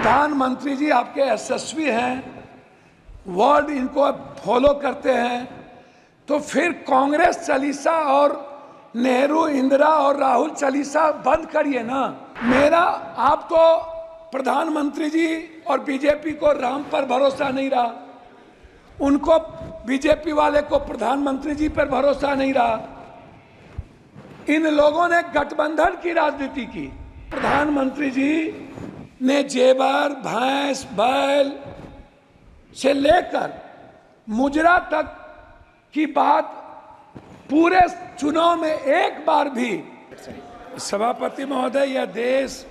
प्रधानमंत्री जी आपके यशस्वी हैं, वर्ल्ड इनको फॉलो करते हैं, तो फिर कांग्रेस चालीसा और नेहरू इंदिरा और राहुल चालीसा बंद करिए ना। मेरा आप तो प्रधानमंत्री जी और बीजेपी को राम पर भरोसा नहीं रहा, उनको बीजेपी वाले को प्रधानमंत्री जी पर भरोसा नहीं रहा। इन लोगों ने गठबंधन की राजनीति की। प्रधानमंत्री जी ने जेवर, भैंस, बैल से लेकर मुजरा तक की बात पूरे चुनाव में एक बार भी। सभापति महोदय, यह देश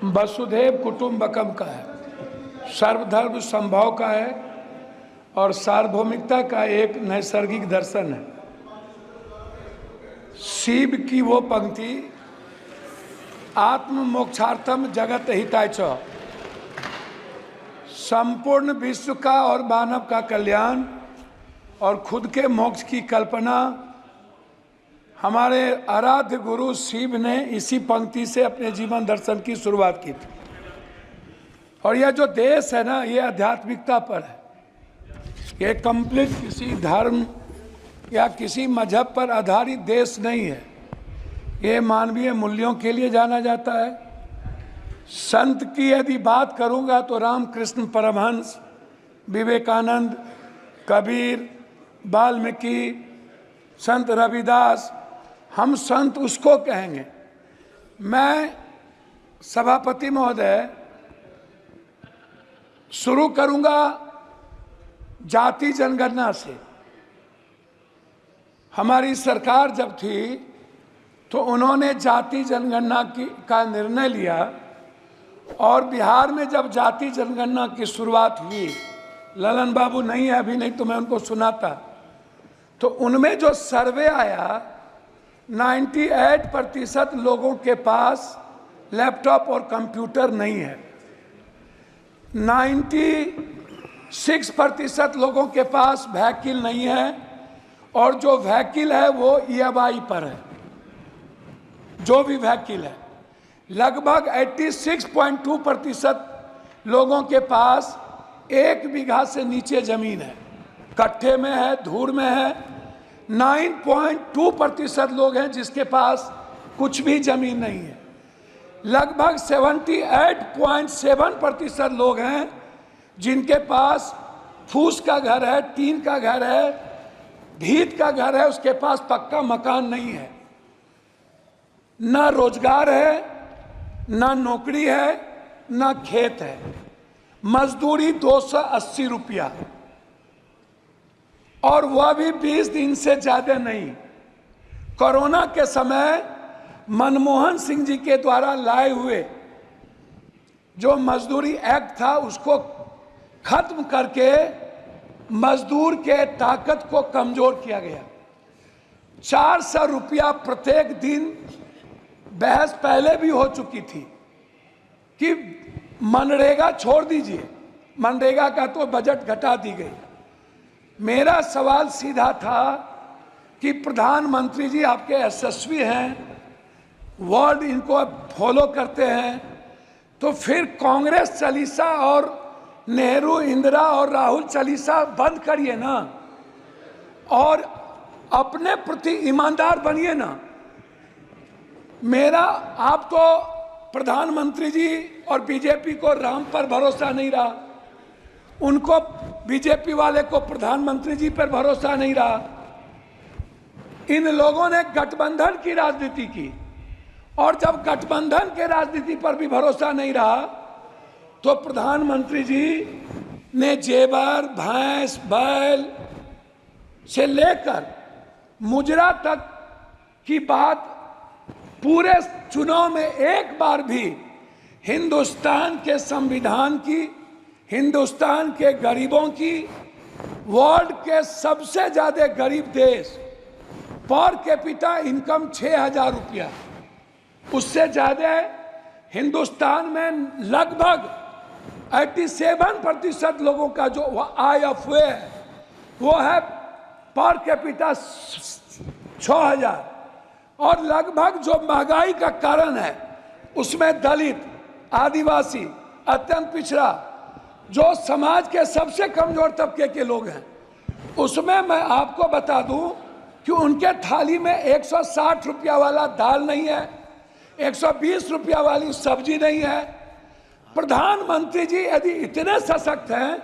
वसुधैव कुटुंबकम का है, सर्वधर्म संभाव का है और सार्वभौमिकता का एक नैसर्गिक दर्शन है। शिव की वो पंक्ति, आत्म मोक्षार्थम जगत हिताय च, संपूर्ण विश्व का और मानव का कल्याण और खुद के मोक्ष की कल्पना हमारे आराध्य गुरु शिव ने इसी पंक्ति से अपने जीवन दर्शन की शुरुआत की थी। और यह जो देश है ना, ये आध्यात्मिकता पर है। ये कंप्लीट किसी धर्म या किसी मजहब पर आधारित देश नहीं है। ये मानवीय मूल्यों के लिए जाना जाता है। संत की यदि बात करूंगा तो रामकृष्ण परमहंस, विवेकानंद, कबीर, वाल्मीकि, संत रविदास, हम संत उसको कहेंगे। मैं सभापति महोदय शुरू करूंगा जाति जनगणना से। हमारी सरकार जब थी तो उन्होंने जाति जनगणना का निर्णय लिया और बिहार में जब जाति जनगणना की शुरुआत हुई, ललन बाबू नहीं है अभी, नहीं तो मैं उनको सुनाता, तो उनमें जो सर्वे आया 98% लोगों के पास लैपटॉप और कंप्यूटर नहीं है, 96% लोगों के पास व्हीकल नहीं है और जो व्हीकल है वो EMI पर है। जो भी व्हीकल है, लगभग 86.2% लोगों के पास 1 बीघा से नीचे जमीन है, कट्ठे में है, धूर में है। 9.2% लोग हैं जिसके पास कुछ भी जमीन नहीं है। लगभग 78.7% लोग हैं जिनके पास फूस का घर है, टीन का घर है, भीत का घर है, उसके पास पक्का मकान नहीं है। ना रोजगार है, ना नौकरी है, ना खेत है। मजदूरी 280 रुपया, और वह भी 20 दिन से ज्यादा नहीं। कोरोना के समय मनमोहन सिंह जी के द्वारा लाए हुए जो मजदूरी एक्ट था उसको खत्म करके मजदूर के ताकत को कमजोर किया गया। 400 रुपया प्रत्येक दिन। बहस पहले भी हो चुकी थी कि मनरेगा छोड़ दीजिए, मनरेगा का तो बजट घटा दी गई। मेरा सवाल सीधा था कि प्रधानमंत्री जी आपके यशस्वी हैं, वर्ल्ड इनको फॉलो करते हैं, तो फिर कांग्रेस चालीसा और नेहरू इंदिरा और राहुल चालीसा बंद करिए ना और अपने प्रति ईमानदार बनिए ना। मेरा आप तो प्रधानमंत्री जी और बीजेपी को राम पर भरोसा नहीं रहा, उनको बीजेपी वाले को प्रधानमंत्री जी पर भरोसा नहीं रहा। इन लोगों ने गठबंधन की राजनीति की और जब गठबंधन के राजनीति पर भी भरोसा नहीं रहा तो प्रधानमंत्री जी ने जेवर, भैंस, बैल से लेकर मुजरा तक की बात पूरे चुनाव में एक बार भी हिंदुस्तान के संविधान की, हिंदुस्तान के गरीबों की, वर्ल्ड के सबसे ज्यादा गरीब देश, पर कैपिटा इनकम 6000 रुपया, उससे ज्यादा हिंदुस्तान में लगभग 87% लोगों का जो IFA है वो है पर कैपिटा 6000। और लगभग जो महंगाई का कारण है उसमें दलित, आदिवासी, अत्यंत पिछड़ा, जो समाज के सबसे कमजोर तबके के लोग हैं, उसमें मैं आपको बता दूं कि उनके थाली में 160 रुपया वाला दाल नहीं है, 120 रुपया वाली सब्जी नहीं है। प्रधानमंत्री जी यदि इतने सशक्त हैं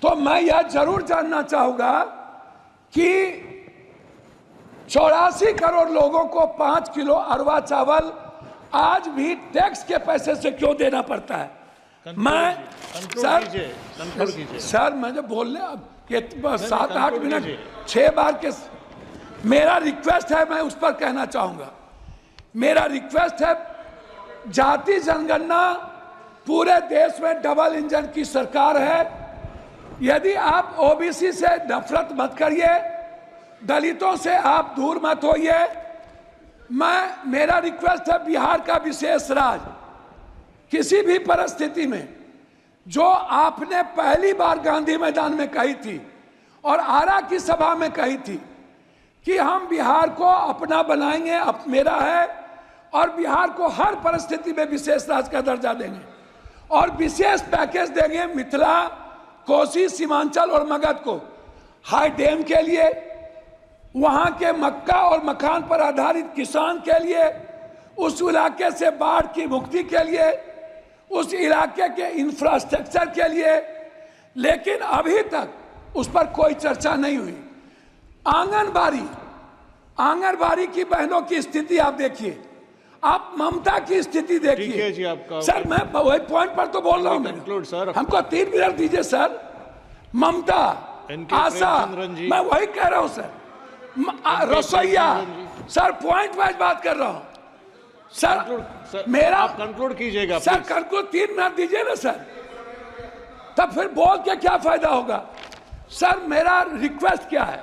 तो मैं यह जरूर जानना चाहूंगा कि 84 करोड़ लोगों को 5 किलो अरवा चावल आज भी टैक्स के पैसे से क्यों देना पड़ता है? मैं सर मैं जो बोलने ये 7-8 मिनट 6 बार के मेरा रिक्वेस्ट है, मैं उस पर कहना चाहूंगा। मेरा रिक्वेस्ट है, जाति जनगणना पूरे देश में डबल इंजन की सरकार है। यदि आप ओबीसी से नफरत मत करिए, दलितों से आप दूर मत होइए। मेरा रिक्वेस्ट है, बिहार का विशेष राज किसी भी परिस्थिति में जो आपने पहली बार गांधी मैदान में कही थी और आरा की सभा में कही थी कि हम बिहार को अपना बनाएंगे, अब मेरा है, और बिहार को हर परिस्थिति में विशेष राज्य का दर्जा देंगे और विशेष पैकेज देंगे मिथिला, कोसी, सीमांचल और मगध को हाई डैम के लिए, वहां के मक्का और मखान पर आधारित किसान के लिए, उस इलाके से बाढ़ की मुक्ति के लिए, उस इलाके के इंफ्रास्ट्रक्चर के लिए। लेकिन अभी तक उस पर कोई चर्चा नहीं हुई। आंगनबाड़ी की बहनों की स्थिति आप देखिए, आप ममता की स्थिति देखिए। जी आपका सर मैं वही पॉइंट पर तो बोल रहा हूँ, हमको 3 मिनट दीजिए सर। ममता, आशा, मैं वही कह रहा हूँ सर। रसोईया, सर पॉइंट वाइज बात कर रहा हूँ सर। मेरा आप कंक्लूड कीजिएगा सर, कंक्लूड 3 मिनट दीजिए ना सर, तब फिर बोल के क्या फायदा होगा? सर मेरा रिक्वेस्ट क्या है?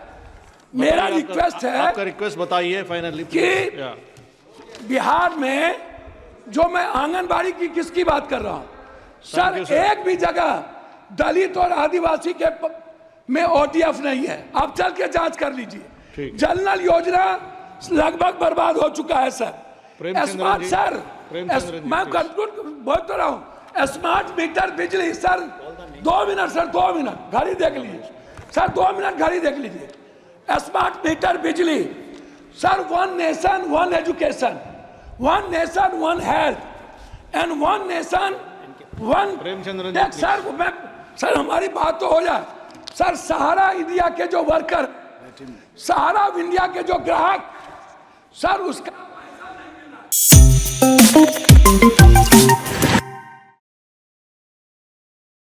मेरा रिक्वेस्ट है, आपका रिक्वेस्ट बताइए फाइनली कि बिहार में जो मैं आंगनबाड़ी की किसकी बात कर रहा हूं सर, एक भी जगह दलित और आदिवासी के में ओटीएफ नहीं है। आप चल के जांच कर लीजिए। जल योजना लगभग बर्बाद हो चुका है सर। स्मार्ट सर, मैं कंक्लूड बोल तो रहा हूं, स्मार्ट मीटर बिजली सर, 2 मिनट सर, 2 मिनट घड़ी देख लीजिए सर, 2 मिनट घड़ी देख लीजिए। स्मार्ट मीटर बिजली sir, 1 nation 1 education, 1 nation 1 health and 1 nation 1 sir हमारी बात तो हो जाए सर। सहारा इंडिया के जो वर्कर, सहारा इंडिया के जो ग्राहक सर, उसका